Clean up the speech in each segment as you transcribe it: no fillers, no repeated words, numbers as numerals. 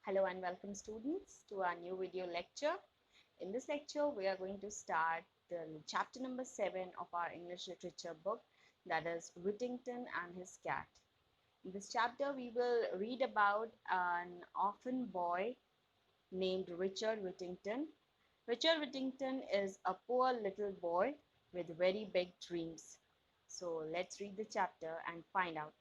Hello and welcome students to our new video lecture. In this lecture, we are going to start the chapter number 7 of our English literature book, that is Whittington and His Cat. In this chapter, we will read about an orphan boy named Richard Whittington. Richard Whittington is a poor little boy with very big dreams. So let's read the chapter and find out.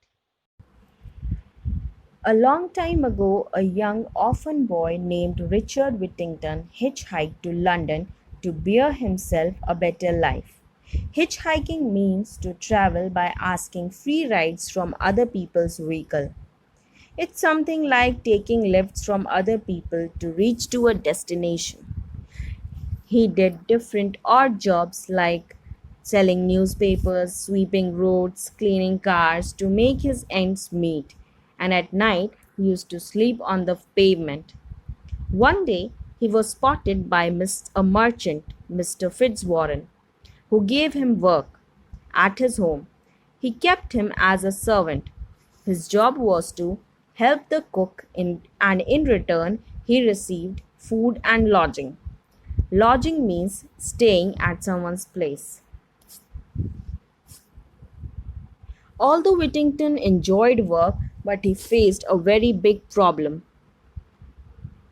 A long time ago, a young orphan boy named Richard Whittington hitchhiked to London to bear himself a better life. Hitchhiking means to travel by asking free rides from other people's vehicle. It's something like taking lifts from other people to reach to a destination. He did different odd jobs like selling newspapers, sweeping roads, cleaning cars to make his ends meet, and at night he used to sleep on the pavement. One day he was spotted by a merchant, Mr. Fitzwarren, who gave him work at his home. He kept him as a servant. His job was to help the cook and in return he received food and lodging. Lodging means staying at someone's place. Although Whittington enjoyed work, but he faced a very big problem.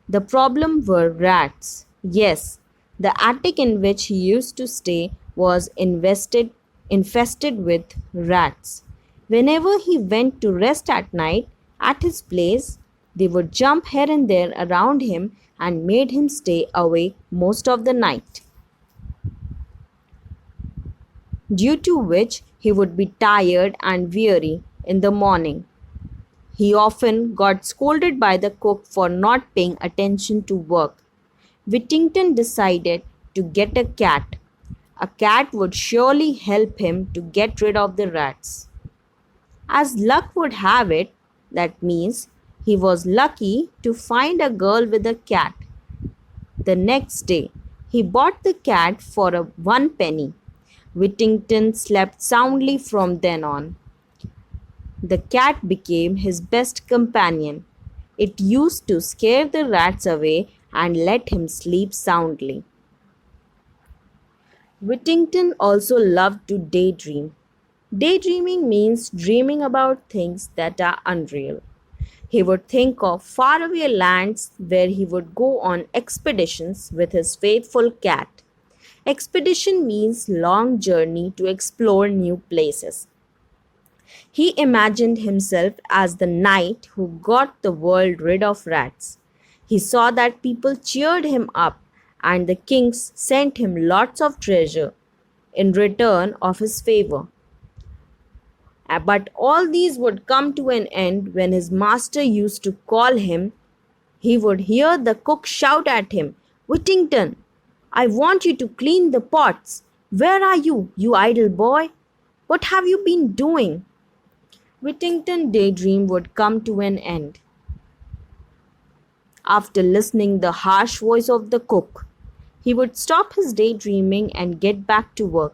The problem were rats. Yes, the attic in which he used to stay was infested with rats. Whenever he went to rest at night at his place, they would jump here and there around him and made him stay awake most of the night, due to which he would be tired and weary in the morning. He often got scolded by the cook for not paying attention to work. Whittington decided to get a cat. A cat would surely help him to get rid of the rats. As luck would have it, that means he was lucky to find a girl with a cat. The next day, he bought the cat for one penny. Whittington slept soundly from then on. The cat became his best companion. It used to scare the rats away and let him sleep soundly. Whittington also loved to daydream. Daydreaming means dreaming about things that are unreal. He would think of faraway lands where he would go on expeditions with his faithful cat. Expedition means long journey to explore new places. He imagined himself as the knight who got the world rid of rats. He saw that people cheered him up and the kings sent him lots of treasure in return of his favor. But all these would come to an end when his master used to call him. He would hear the cook shout at him, "Whittington, I want you to clean the pots. Where are you, you idle boy? What have you been doing?" Whittington daydream would come to an end. After listening the harsh voice of the cook, he would stop his daydreaming and get back to work,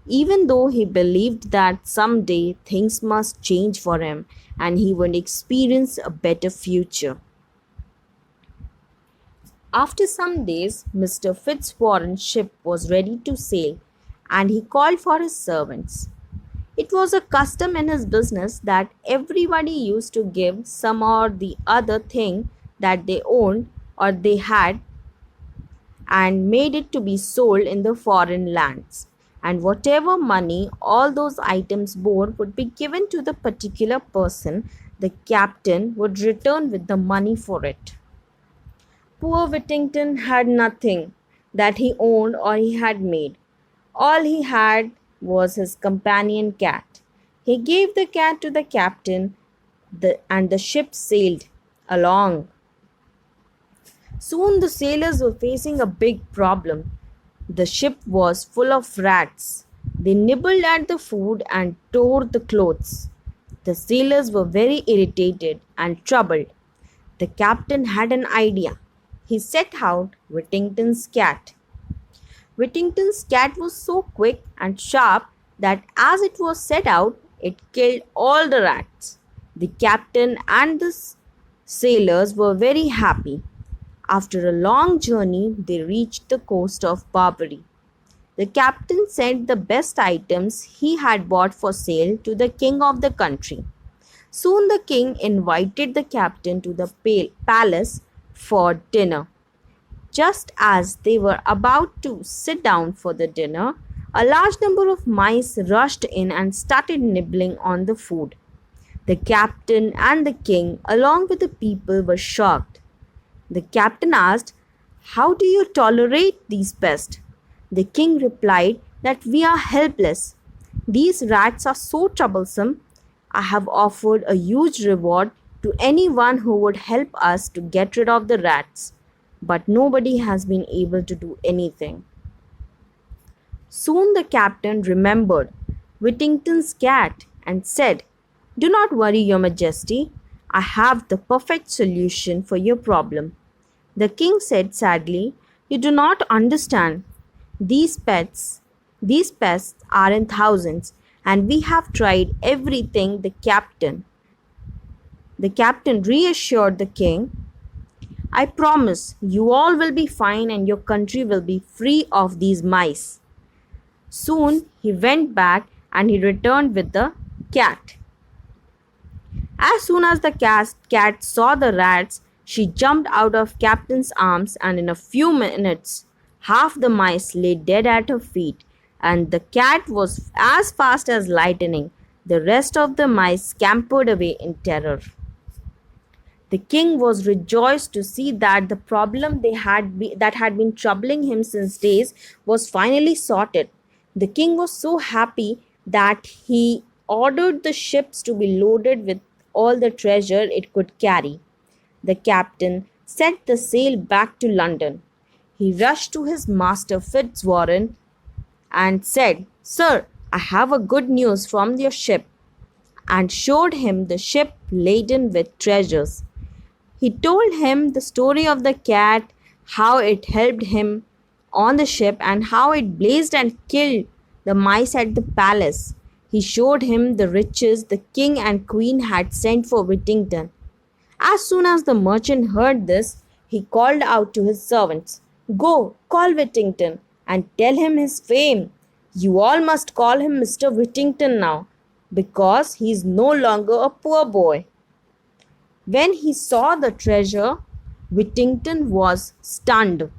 even though he believed that someday things must change for him and he would experience a better future. After some days, Mr. Fitzwarren's ship was ready to sail and he called for his servants. It was a custom in his business that everybody used to give some or the other thing that they owned or they had and made it to be sold in the foreign lands. And whatever money all those items bore would be given to the particular person, the captain would return with the money for it. Poor Whittington had nothing that he owned or he had made. All he had was his companion cat. He gave the cat to the captain, and the ship sailed along. Soon the sailors were facing a big problem. The ship was full of rats. They nibbled at the food and tore the clothes. The sailors were very irritated and troubled. The captain had an idea. He set out Whittington's cat. Whittington's cat was so quick and sharp that as it was set out, it killed all the rats. The captain and the sailors were very happy. After a long journey, they reached the coast of Barbary. The captain sent the best items he had bought for sale to the king of the country. Soon the king invited the captain to the palace for dinner. Just as they were about to sit down for the dinner, a large number of mice rushed in and started nibbling on the food. The captain and the king, along with the people, were shocked. The captain asked, "How do you tolerate these pests?" The king replied that we are helpless. These rats are so troublesome. I have offered a huge reward to anyone who would help us to get rid of the rats, but nobody has been able to do anything. Soon the captain remembered Whittington's cat and said, "Do not worry, Your Majesty. I have the perfect solution for your problem." The king said sadly, "You do not understand. These pets, these pests are in thousands, and we have tried everything." The captain reassured the king, "I promise you all will be fine and your country will be free of these mice." Soon he went back and he returned with the cat. As soon as the cat saw the rats, she jumped out of Captain's arms, and in a few minutes, half the mice lay dead at her feet, and the cat was as fast as lightning. The rest of the mice scampered away in terror. The king was rejoiced to see that the problem that had been troubling him since days was finally sorted. The king was so happy that he ordered the ships to be loaded with all the treasure it could carry. The captain set the sail back to London. He rushed to his master Fitzwarren and said, "Sir, I have a good news from your ship," and showed him the ship laden with treasures. He told him the story of the cat, how it helped him on the ship, and how it blazed and killed the mice at the palace. He showed him the riches the king and queen had sent for Whittington. As soon as the merchant heard this, he called out to his servants, "Go, call Whittington and tell him his fame. You all must call him Mr. Whittington now, because he is no longer a poor boy." When he saw the treasure, Whittington was stunned.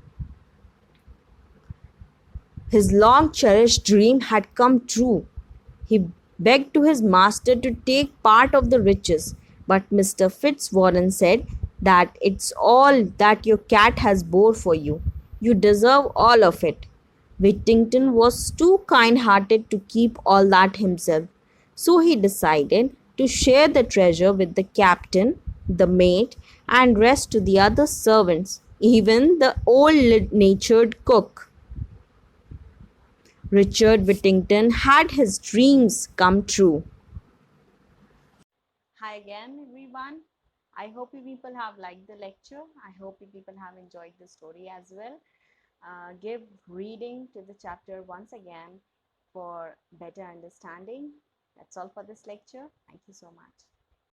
His long cherished dream had come true. He begged to his master to take part of the riches, but Mr. Fitzwarren said that it's all that your cat has bore for you. You deserve all of it. Whittington was too kind-hearted to keep all that himself, so he decided to share the treasure with the captain, the mate, and rest to the other servants, even the old-natured cook. Richard Whittington had his dreams come true. Hi again, everyone. I hope you people have liked the lecture. I hope you people have enjoyed the story as well. Give reading to the chapter once again for better understanding. That's all for this lecture. Thank you so much.